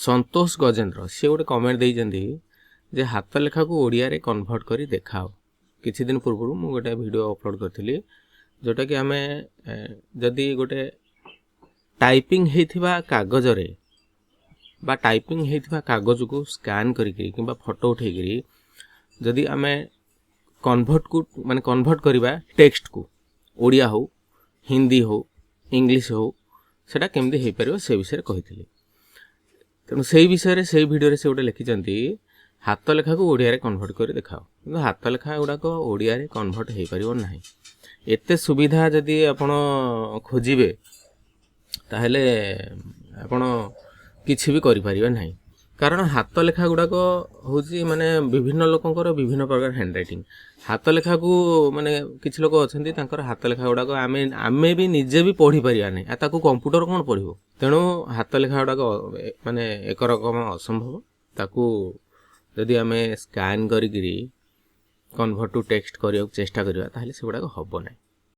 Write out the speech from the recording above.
संतोष गजेन्द्र सी गोटे कमेंट देइजंदी जे हाथ लेखा को ओडिया रे कन्वर्ट करी देखाओ। किछि दिन पूर्व मु गोटे वीडियो अपलोड करथिली जोटा कि आमे जदि गोटे टाइपिंग हेथिबा कागज रे बा टाइपिंग हेथिबा कागज को स्कैन करिकरी किबा फोटो उठेकरी जदि आमे कन्वर्ट करबा टेक्स्ट को ओडिया हो हिंदी हो इंग्लिश हो सेटा केमदी हे परियो से विषय कहिथिली। तेणु से विषय से वीडियो से गोटे लिखिंट हाथ लेखा को ओडिया रे कन्वर्ट कर देखाओ कि हाथ लेखा गुड़ाक ओडिया रे कन्वर्ट हो पार ना एत सुविधा जदि आपण खोजे ताहले आपण किछि भी करि परिबे नाही कारण हाथ लेखा गुड़ाक हूँ माने विभिन्न लोकंकर विभिन्न प्रकार हैंड राइटिंग हाथ लेखा को माने किछि लोक अछंती तांकर हाथ लेखा गुड़ाक आमे भी निजे भी पढ़ी परिया नै आ ताकू कंप्यूटर कोन पढ़िबो। तेणु हाथ लेखा गुड़ाक माने एक रकम असंभव ताकू जदि आमे स्कैन करिकरी कन्वर्ट टू टेक्स्ट करिया चेष्टा करिया ताहले से गुड़ाक हबो नै।